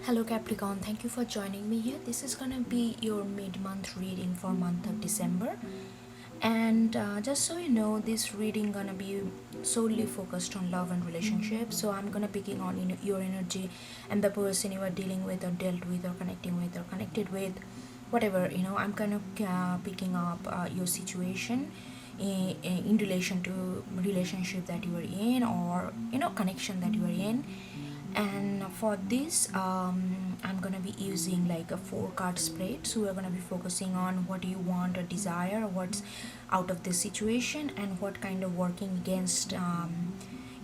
Hello Capricorn, thank you for joining me here. This is gonna be your mid-month reading for month of December. And just so you know, this reading gonna be solely focused on love and relationships. So I'm gonna picking on your energy and the person you are dealing with or dealt with or connected with, whatever. I'm kind of picking up your situation in relation to relationship that you are in, or connection that you are in. And for this I'm gonna be using like a 4 card spread. So we're gonna be focusing on what you want or desire, or what's out of this situation, and what kind of working against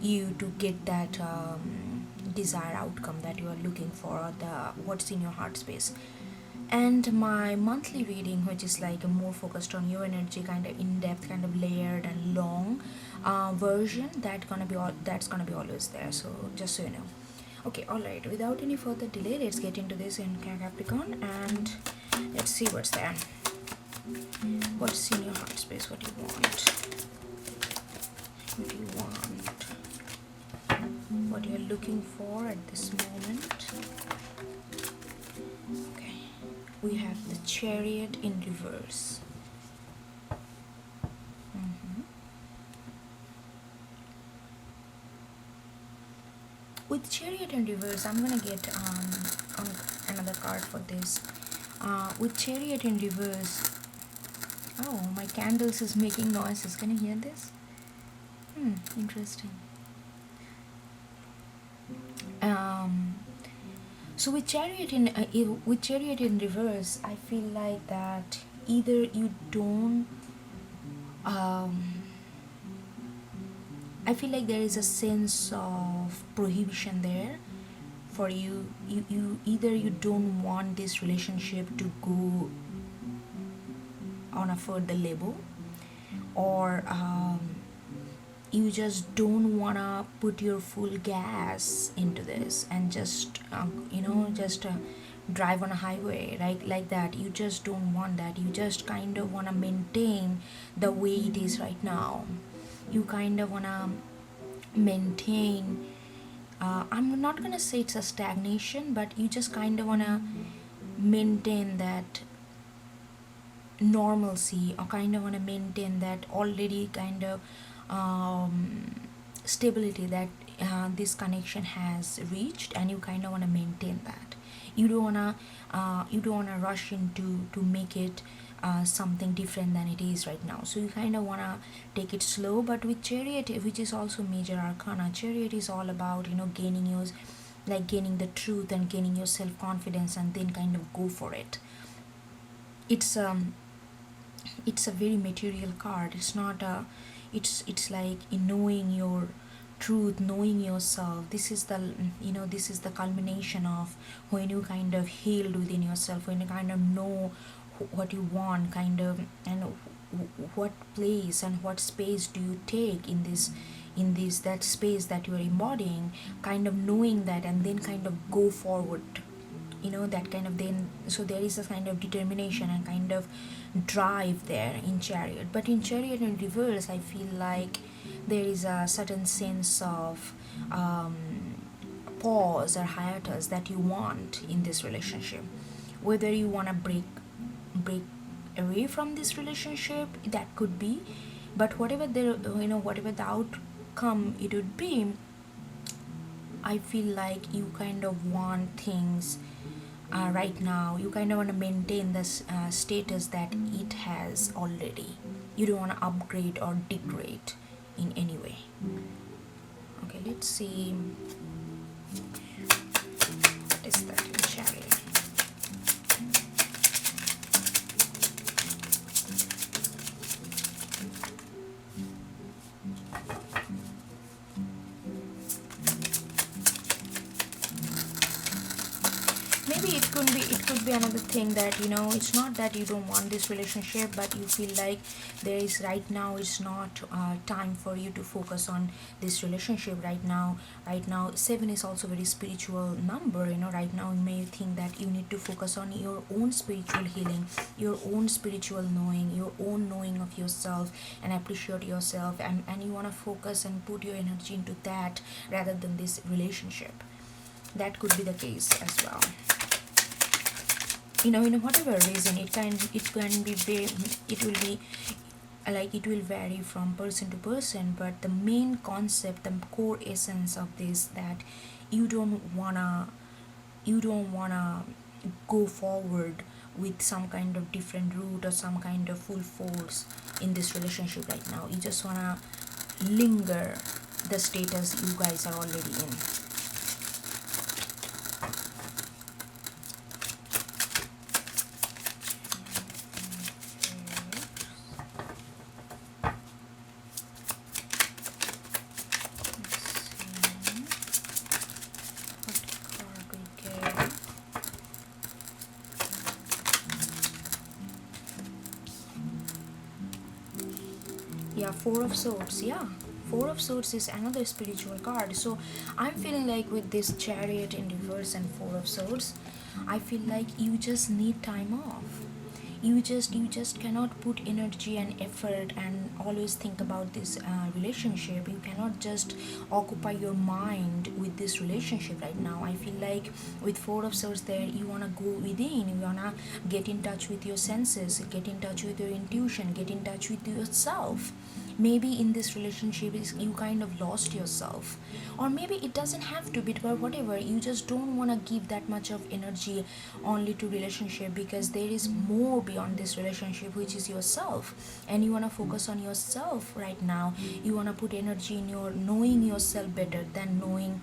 you to get that desired outcome that you are looking for, or the what's in your heart space. And my monthly reading, which is like a more focused on your energy, kind of in-depth, kind of layered and long version, that's gonna be always there. So just so you know. Okay, alright, without any further delay, let's get into this in Capricorn, and let's see what's there. What's in your heart space? What do you want? What do you want? What you're looking for at this moment? Okay, we have the Chariot in reverse. With Chariot in reverse, I'm gonna get on another card for this. With Chariot in reverse, oh, my candles is making noises. Can you hear this? Interesting. So with Chariot in reverse, I feel like that either you don't. I feel like there is a sense of prohibition there for you. You either you don't want this relationship to go on a further level, or you just don't wanna put your full gas into this and just drive on a highway, right? Like that. You just don't want that. You just kind of wanna maintain the way it is right now. You kind of wanna maintain. I'm not gonna say it's a stagnation, but you just kind of wanna maintain that normalcy, or kind of wanna maintain that already kind of stability that this connection has reached, and you kind of want to maintain that. You don't want to rush into to make it something different than it is right now. So you kind of want to take it slow. But with Chariot, which is also major arcana, Chariot is all about gaining the truth and gaining your self-confidence, and then kind of go for it. It's a very material card. It's not a it's like in knowing your truth, knowing yourself. This is the culmination of when you kind of healed within yourself, when you kind of know what you want, kind of, and what place and what space do you take in this that space that you are embodying, kind of knowing that, and then kind of go forward. That kind of, then, so there is a kind of determination and kind of drive there in Chariot. But in Chariot in reverse, I feel like there is a certain sense of pause or hiatus that you want in this relationship. Whether you want to break away from this relationship, that could be. But whatever the outcome it would be, I feel like you kind of want things right now. You kind of want to maintain this status that it has already. You don't want to upgrade or degrade in any way. Okay, let's see. What is that in Chariot? Maybe it could be another thing that it's not that you don't want this relationship, but you feel like there is right now it's not time for you to focus on this relationship right now. 7 is also very spiritual number. Right now you may think that you need to focus on your own spiritual healing, your own spiritual knowing, your own knowing of yourself, and appreciate yourself, and you want to focus and put your energy into that rather than this relationship. That could be the case as well. In whatever reason, it can be very, it will be like, it will vary from person to person, but the main concept, the core essence of this, that you don't wanna you don't wanna go forward with some kind of different route or some kind of full force in this relationship right now. You just wanna linger the status you guys are already in. Yeah, Four of Swords. Yeah, Four of Swords is another spiritual card. So I'm feeling like with this Chariot in reverse and Four of Swords, I feel like you just need time off. You just cannot put energy and effort and always think about this relationship. You cannot just occupy your mind with this relationship right now. I feel like with Four of Swords there, you want to go within, you want to get in touch with your senses, get in touch with your intuition, get in touch with yourself. Maybe in this relationship you kind of lost yourself, or maybe it doesn't have to be, but whatever, you just don't want to give that much of energy only to relationship, because there is more beyond this relationship, which is yourself, and you want to focus on yourself right now. You want to put energy in your knowing yourself better, than knowing.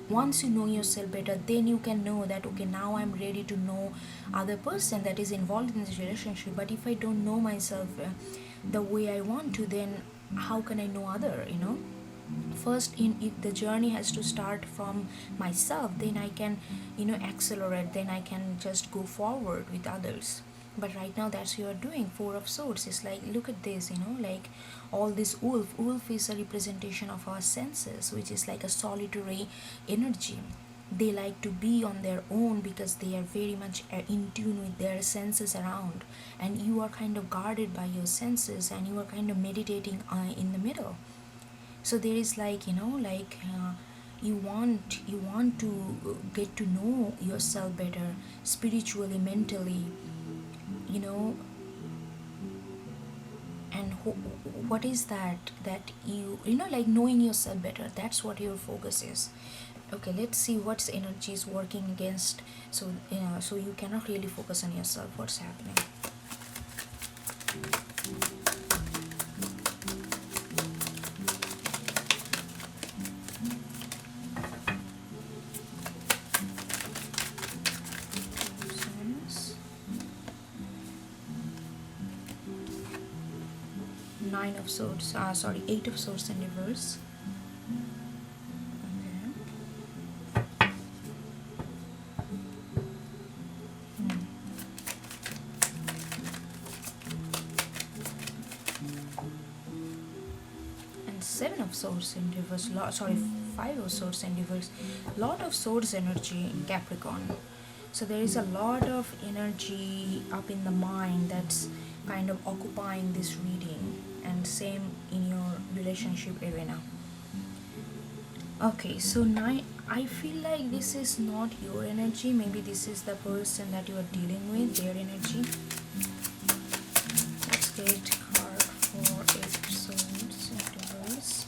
Once you know yourself better, then you can know that, okay, now I'm ready to know other person that is involved in this relationship. But if I don't know myself the way I want to, then how can I know other, first, in if the journey has to start from myself, then I can accelerate, then I can just go forward with others. But right now, that's you are doing. Four of Swords is like, look at this, like all this wolf is a representation of our senses, which is like a solitary energy. They like to be on their own because they are very much in tune with their senses around, and you are kind of guarded by your senses, and you are kind of meditating in the middle. So there is like, you want to get to know yourself better, spiritually, mentally, you know and what is that like knowing yourself better. That's what your focus is. Okay, let's see what's energy is working against. So so you cannot really focus on yourself. What's happening? Nine of Swords, sorry, Eight of Swords in reverse. Okay. And Seven of Swords in reverse. Sorry, Five of Swords in reverse. Lot of Swords energy in Capricorn. So there is a lot of energy up in the mind that's kind of occupying this reading, and same in your relationship arena. Okay, so nine, I feel like this is not your energy. Maybe this is the person that you are dealing with, their energy. Let's get card for Eight of Swords in reverse.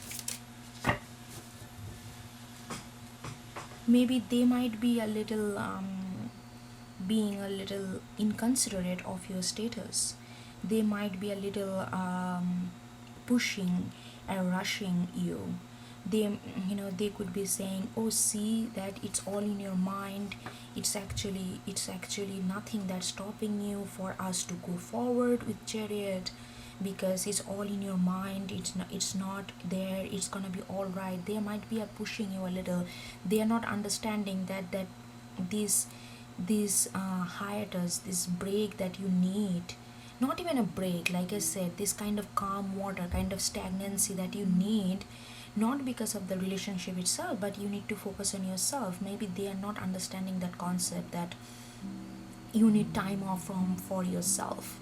Maybe they might be a little being a little inconsiderate of your status. They might be a little pushing and rushing you. They could be saying, oh, see that it's all in your mind. It's actually nothing that's stopping you for us to go forward with Chariot, because it's all in your mind. It's not there. It's gonna be all right. They might be pushing you a little. They are not understanding that this hiatus, this break that you need. Not even a break, like I said, this kind of calm water, kind of stagnancy that you need, not because of the relationship itself, but you need to focus on yourself. Maybe they are not understanding that concept, that you need time off for yourself.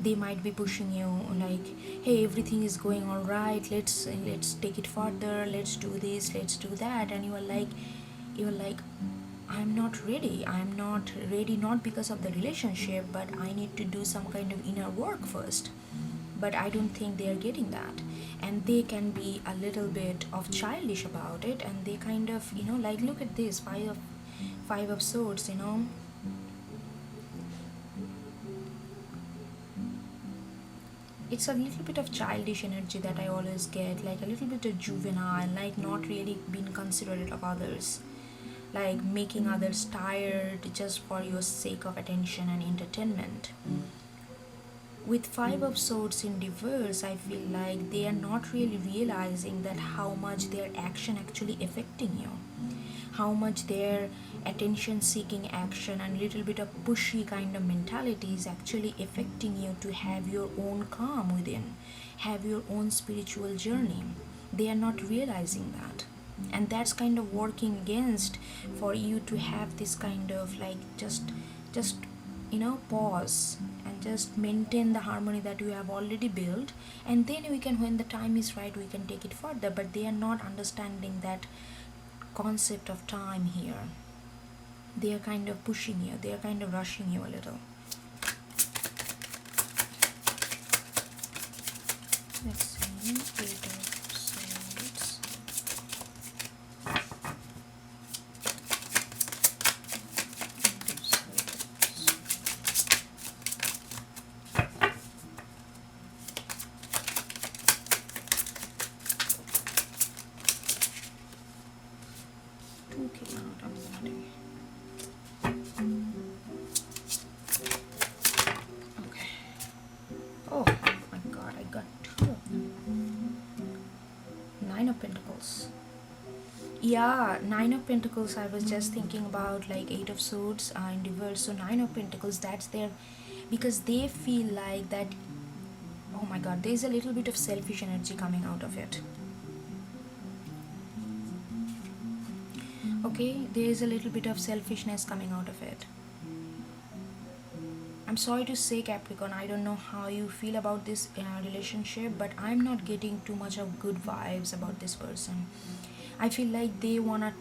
They might be pushing you like, hey, everything is going all right, let's take it further, let's do this, let's do that, and you are like, you're like, I'm not ready, not because of the relationship, but I need to do some kind of inner work first. But I don't think they are getting that, and they can be a little bit of childish about it, and they kind of, like, look at this five of swords. It's a little bit of childish energy that I always get, like a little bit of juvenile, like not really being considerate of others, like making others tired just for your sake of attention and entertainment. With five of swords in reverse, I feel like they are not really realizing that how much their action actually affecting you, how much their attention seeking action and little bit of pushy kind of mentality is actually affecting you to have your own calm within, have your own spiritual journey. They are not realizing that, and that's kind of working against for you to have this kind of like just pause and just maintain the harmony that you have already built, and then we can, when the time is right, we can take it further. But they are not understanding that concept of time here. They are kind of pushing you, they are kind of rushing you a little. Let's see, Eight of Swords. Eight of Swords. Two came out on the body. Okay. Oh my god, I got two of them. Nine of Pentacles. Yeah, Nine of Pentacles. I was just thinking about like Eight of Swords in reverse. So Nine of Pentacles, that's their, because they feel like that, oh my god, there's a little bit of selfish energy coming out of it. Okay, there is a little bit of selfishness coming out of it. I'm sorry to say, Capricorn, I don't know how you feel about this relationship, but I'm not getting too much of good vibes about this person. I feel like they wanna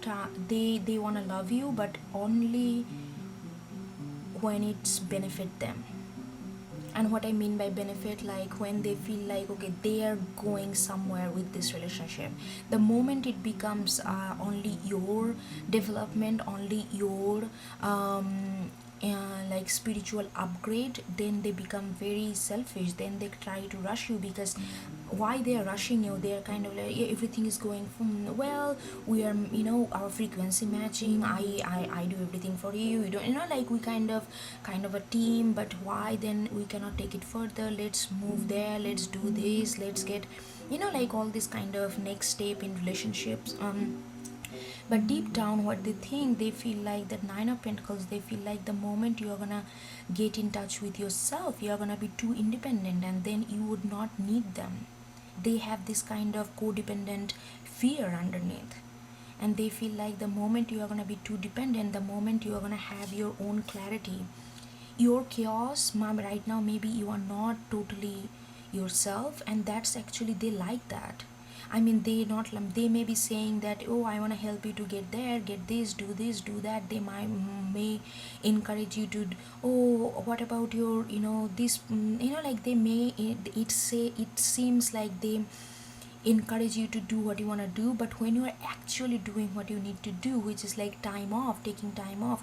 love you, but only when it's benefit them. And what I mean by benefit, like when they feel like, okay, they are going somewhere with this relationship. The moment it becomes only your development, only your like spiritual upgrade, then they become very selfish. Then they try to rush you, because why they are rushing you, they are kind of like, yeah, everything is going well, we are, our frequency matching, I do everything for you, you don't, like we kind of a team. But why then we cannot take it further? Let's move there, let's do this, let's get, like all this kind of next step in relationships. But deep down, what they think, they feel like that Nine of Pentacles, they feel like the moment you're gonna get in touch with yourself, you're gonna be too independent, and then you would not need them. They have this kind of codependent fear underneath, and they feel like the moment you are going to be too dependent, the moment you are going to have your own clarity, your chaos, mom, right now maybe you are not totally yourself, and that's actually, they like that. I mean, they may be saying that, oh, I want to help you to get there, get this, do that. They may encourage you to, oh, what about your, this, like they may, it seems like they encourage you to do what you want to do. But when you are actually doing what you need to do, which is like time off,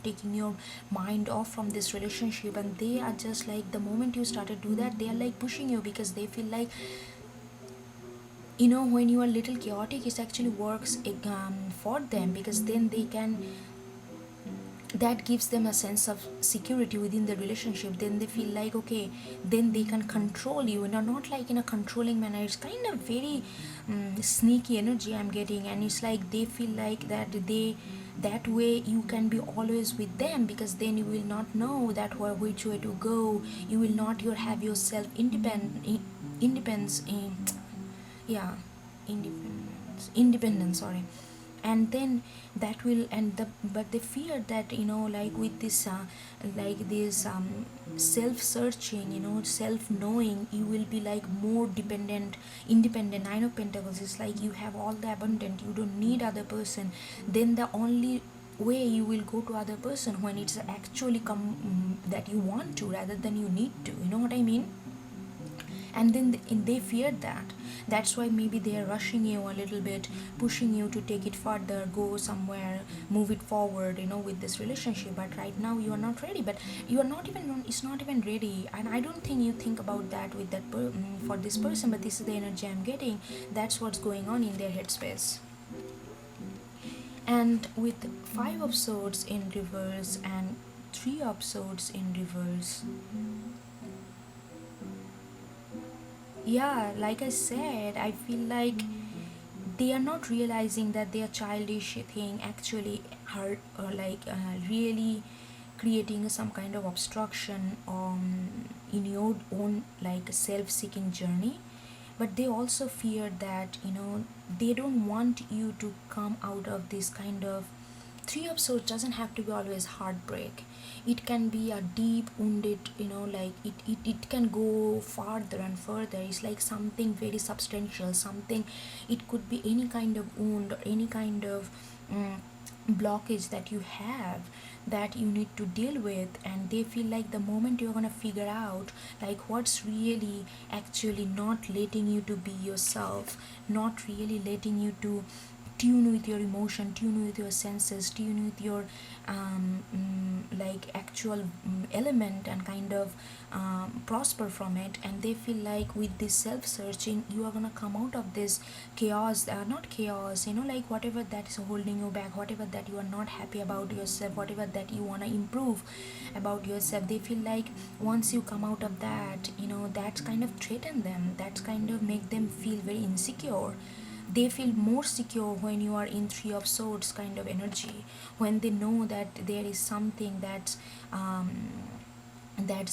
taking your mind off from this relationship, and they are just like, the moment you start to do that, they are like pushing you, because they feel like, when you are little chaotic, it actually works for them, because then they can, that gives them a sense of security within the relationship. Then they feel like, okay, then they can control you, not like in a controlling manner. It's kind of very sneaky energy I'm getting, and it's like they feel like that way you can be always with them, because then you will not know that which way to go. You will not have yourself independence in, yeah, independence, sorry. And then that will, and the but they fear that, like with this like this self searching, self knowing, you will be like more independent. Nine of Pentacles is like, you have all the abundant, you don't need other person. Then the only way you will go to other person when it's actually that you want to rather than you need to, you know what I mean? And then they feared that. That's why maybe they are rushing you a little bit, pushing you to take it further, go somewhere, move it forward, you know, with this relationship. But right now you are not ready, but you are not even, it's not even ready. And I don't think you think about that with that for this person, but this is the energy I'm getting. That's what's going on in their headspace. And with 5 of Swords in reverse and 3 of Swords in reverse, yeah, like I said, I feel like they are not realizing that their childish thing actually hurt, or like really creating some kind of obstruction in your own like self-seeking journey. But they also fear that, you know, they don't want you to come out of this kind of 3 of Swords. Doesn't have to be always heartbreak. It can be a deep wounded, you know, like it can go farther and further. It's like something very substantial, something, it could be any kind of wound or any kind of blockage that you have that you need to deal with. And they feel like the moment you're gonna figure out like what's really actually not letting you to be yourself, not really letting you to tune with your emotion, tune with your senses, tune with your like actual element, and kind of prosper from it. And they feel like with this self-searching you are gonna come out of this chaos, not chaos, you know, like whatever that is holding you back, whatever that you are not happy about yourself, whatever that you want to improve about yourself. They feel like once you come out of that, you know, that's kind of threaten them, that's kind of make them feel very insecure. They feel more secure when you are in 3 of Swords kind of energy, when they know that there is something that's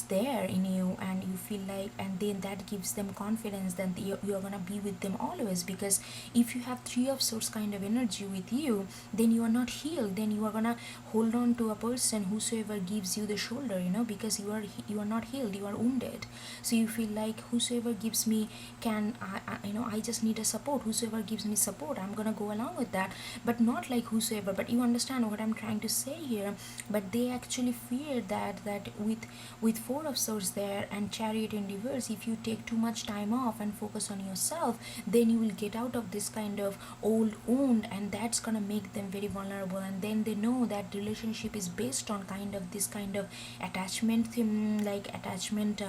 there in you, and you feel like, and then that gives them confidence that you're gonna be with them always. Because if you have 3 of Swords kind of energy with you, then you are not healed, then you are gonna hold on to a person whosoever gives you the shoulder, you know, because you are not healed, you are wounded. So you feel like whosoever gives me can you know, I just need a support, whosoever gives me support, I'm gonna go along with that. But not like whosoever, but you understand what I'm trying to say here. But they actually fear that with 4 of Swords there and Chariot in reverse, if you take too much time off and focus on yourself, then you will get out of this kind of old wound, and that's gonna make them very vulnerable. And then they know that relationship is based on kind of this kind of attachment like attachment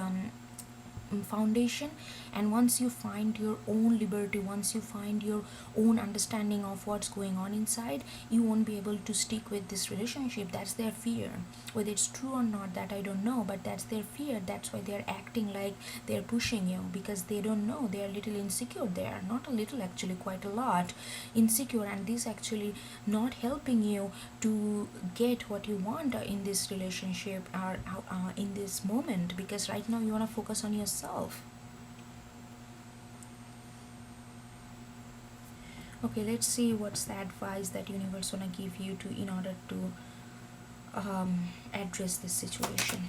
foundation. And once you find your own liberty, once you find your own understanding of what's going on inside, you won't be able to stick with this relationship. That's their fear. Whether it's true or not, that I don't know, but that's their fear. That's why they're acting like they're pushing you, because they don't know, they're a little insecure. They are not a little, actually quite a lot insecure. And this actually not helping you to get what you want in this relationship, or in this moment, because right now you want to focus on yourself. Okay, let's see what's the advice that universe wanna give you to in order to address this situation.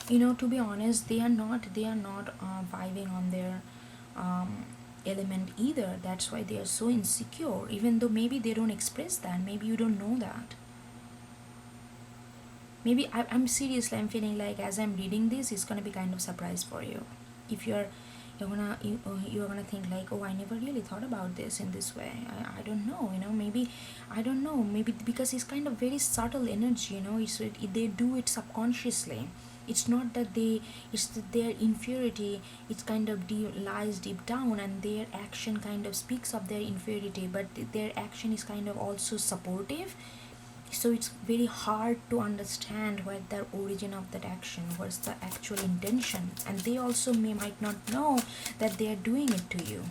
You know, to be honest, they are not vibing on their um, element either. That's why they are so insecure, even though maybe they don't express that, maybe you don't know that. Maybe I'm seriously, I'm feeling like as I'm reading this, it's gonna be kind of surprise for you. If you're gonna think like, oh, I never really thought about this in this way. I don't know, you know, maybe I don't know, maybe because it's kind of very subtle energy, you know. They do it subconsciously. It's not that it's that their inferiority, it's kind of lies deep down, and their action kind of speaks of their inferiority, but their action is kind of also supportive. So it's very hard to understand what the origin of that action, what's the actual intention. And they also might not know that they are doing it to you.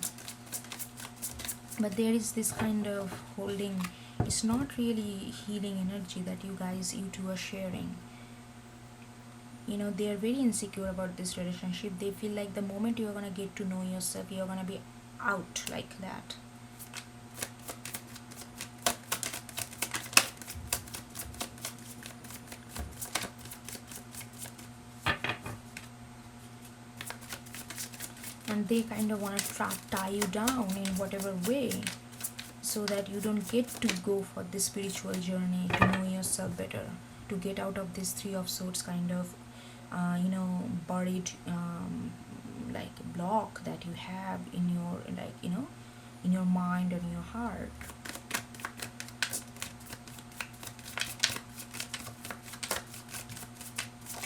But there is this kind of holding, it's not really healing energy that you two are sharing. You know, they are very insecure about this relationship. They feel like the moment you're gonna get to know yourself, you're gonna be out like that. and they kind of want to tie you down in whatever way, so that you don't get to go for this spiritual journey to know yourself better, to get out of this Three of Swords kind of buried like block that you have in your, like, in your mind and your heart.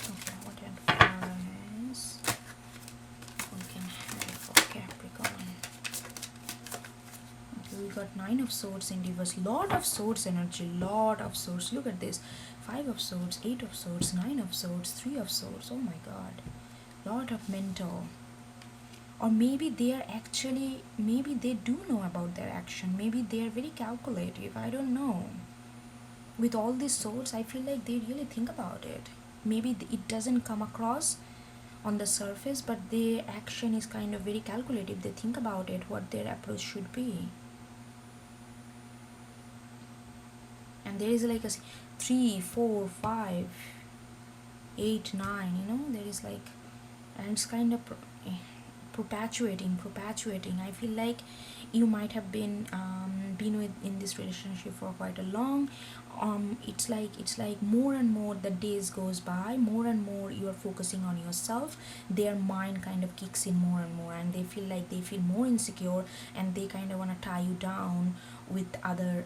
Okay, what advice we can have for Capricorn? Okay, we got Nine of Swords in reverse. Lot of Swords energy, lot of Swords. Look at this. Five of Swords, Eight of Swords, Nine of Swords, Three of Swords. Oh my god. Lot of mental. Or maybe they are actually, maybe they do know about their action. Maybe they are very calculative. I don't know. With all these swords, I feel like they really think about it. Maybe it doesn't come across on the surface, but their action is kind of very calculative. They think about it, what their approach should be. And there is like a 3, 4, 5, 8, 9, there is like, and it's kind of perpetuating. I feel like you might have been in this relationship for quite a long. It's like more and more the days goes by, more and more you are focusing on yourself. Their mind kind of kicks in more and more, and they feel more insecure, and they kind of want to tie you down with other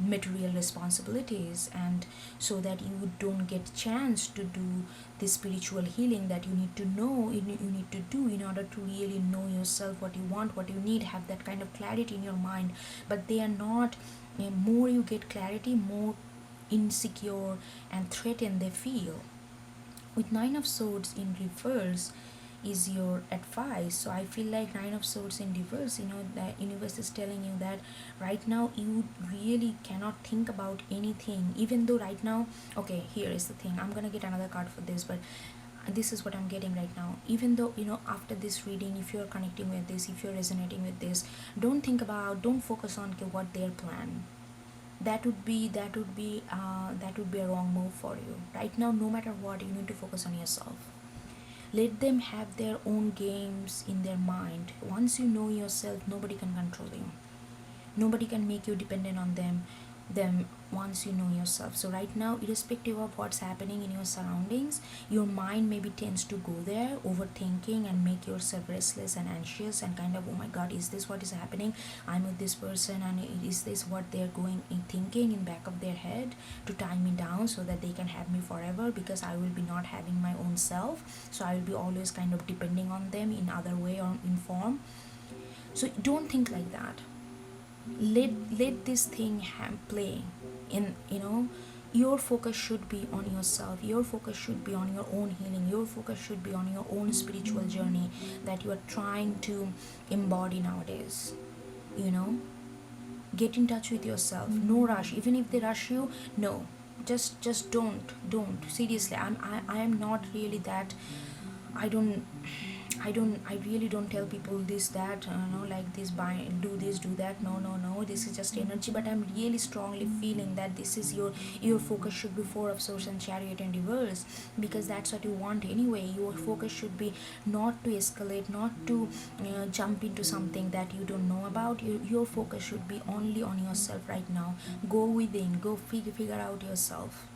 material responsibilities, and so that you don't get chance to do the spiritual healing that you need to know, you need to do in order to really know yourself, what you want, what you need, have that kind of clarity in your mind. But they are not. More you get clarity, more insecure and threatened they feel. With Nine of Swords in reverse is your advice. So I feel like Nine of Swords in reverse, the universe is telling you that right now you really cannot think about anything, even though right now, okay, here is the thing, I'm gonna get another card for this, but this is what I'm getting right now. Even though, after this reading, if you're connecting with this, if you're resonating with this, don't focus on what their plan. That would be a wrong move for you right now. No matter what, you need to focus on yourself. Let them have their own games in their mind. Once you know yourself, nobody can control you, nobody can make you dependent on them once you know yourself. So right now, irrespective of what's happening in your surroundings, your mind maybe tends to go there, overthinking, and make yourself restless and anxious, and kind of, oh my god, is this what is happening? I'm with this person, and is this what they're going in thinking in back of their head to tie me down so that they can have me forever, because I will be not having my own self, so I will be always kind of depending on them in other way or in form. So don't think like that. Let this thing play in. Your focus should be on yourself, your focus should be on your own healing, your focus should be on your own spiritual journey that you are trying to embody nowadays. Get in touch with yourself. No rush. Even if they rush you, no, just don't seriously. I am not really that. I really don't tell people this, that, like this, do this, do that. No, this is just energy. But I'm really strongly feeling that this is your focus should be Four of Swords and Chariot in reverse, because that's what you want anyway. Your focus should be not to escalate, not to jump into something that you don't know about. Your focus should be only on yourself right now. Go within, go figure out yourself.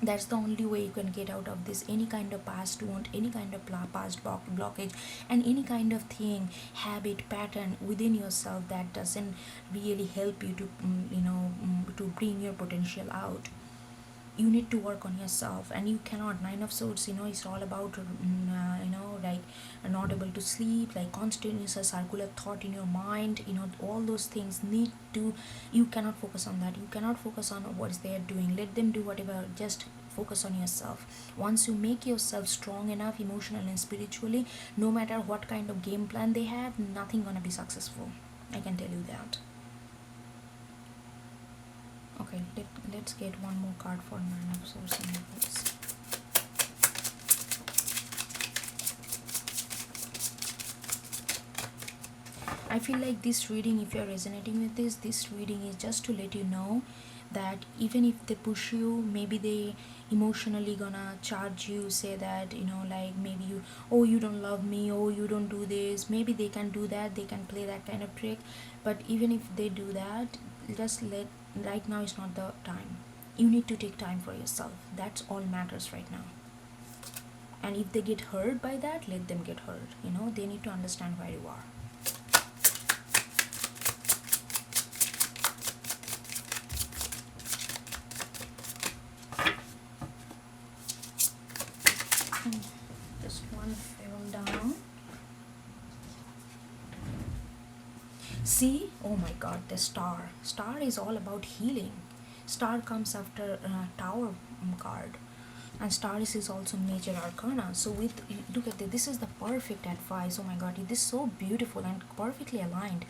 That's the only way you can get out of this, any kind of past wound, any kind of past blockage, and any kind of thing, habit, pattern within yourself that doesn't really help you to to bring your potential out. You need to work on yourself, and you cannot. Nine of Swords, it's all about like not able to sleep, like constant is a circular thought in your mind, all those things need to. You cannot focus on that. You cannot focus on what is they are doing. Let them do whatever. Just focus on yourself. Once you make yourself strong enough emotionally and spiritually, no matter what kind of game plan they have, nothing gonna be successful. I can tell you that. Okay, let's get one more card for Nine of Swords in reverse. I feel like this reading, if you're resonating with this reading is just to let you know that even if they push you, maybe they emotionally gonna charge you, say that, like maybe you, oh, you don't love me, oh, you don't do this. Maybe they can do that, they can play that kind of trick. But even if they do that, just let, right now is not the time. You need to take time for yourself. That's all matters right now. And if they get hurt by that, let them get hurt. They need to understand where you are. Just one fell down. See, oh my god, the star. Star is all about healing. Star comes after Tower card, and star is also major arcana. So with, look at this is the perfect advice. Oh my god, it is so beautiful and perfectly aligned.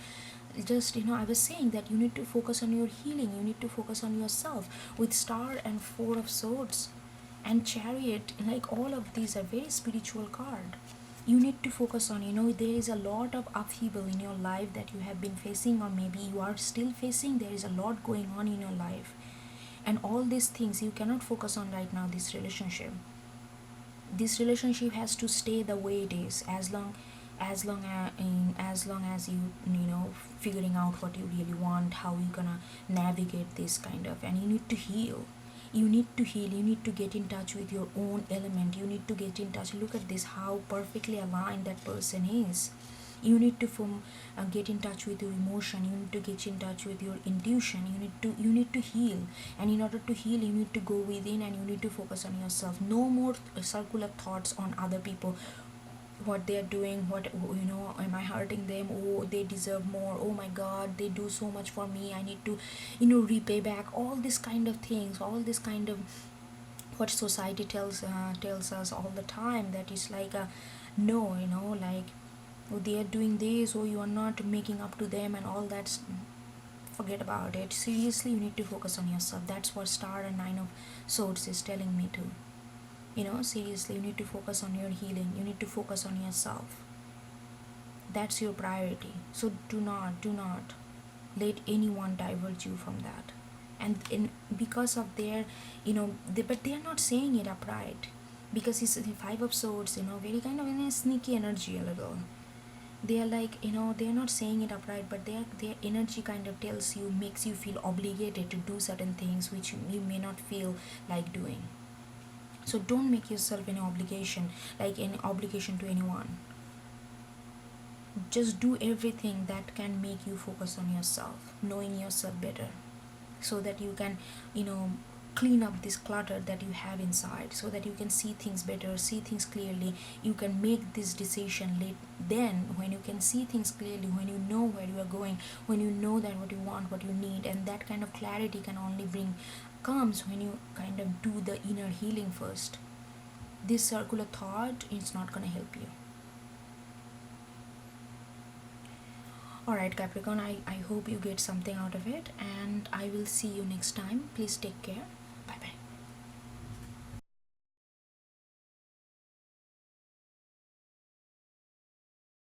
Just, I was saying that you need to focus on your healing, you need to focus on yourself. With star and four of swords and chariot, like all of these are very spiritual card. You need to focus on, there is a lot of upheaval in your life that you have been facing, or maybe you are still facing. There is a lot going on in your life, and all these things you cannot focus on right now. This relationship has to stay the way it is, as long as you figuring out what you really want, how you gonna navigate this kind of. And you need to heal. You need to get in touch with your own element. You need to get in touch. Look at this, how perfectly aligned that person is. You need to get in touch with your emotion. You need to get in touch with your intuition. You need to heal. And in order to heal, you need to go within, and you need to focus on yourself. No more circular thoughts on other people, what they are doing, what, am I hurting them, oh, they deserve more, oh my god, they do so much for me, I need to repay back. All this kind of things, all this kind of what society tells us all the time, that is like a no, like, oh, they are doing this, or you are not making up to them, and all that. Forget about it. Seriously, you need to focus on yourself. That's what star and nine of swords is telling me too. Seriously, you need to focus on your healing. You need to focus on yourself. That's your priority. So do not let anyone divert you from that. And because of their, but they are not saying it upright, because it's the five of swords, very kind of in a sneaky energy a little. They are like, they are not saying it upright, but their energy kind of tells you, makes you feel obligated to do certain things which you may not feel like doing. So don't make yourself any obligation, like any obligation to anyone. Just do everything that can make you focus on yourself, knowing yourself better, so that you can, clean up this clutter that you have inside, so that you can see things better, see things clearly. You can make this decision late. Then when you can see things clearly, when you know where you are going, when you know that what you want, what you need, and that kind of clarity can only comes when you kind of do the inner healing first. This circular thought is not going to help you. Alright, Capricorn, I hope you get something out of it, and I will see you next time. Please take care.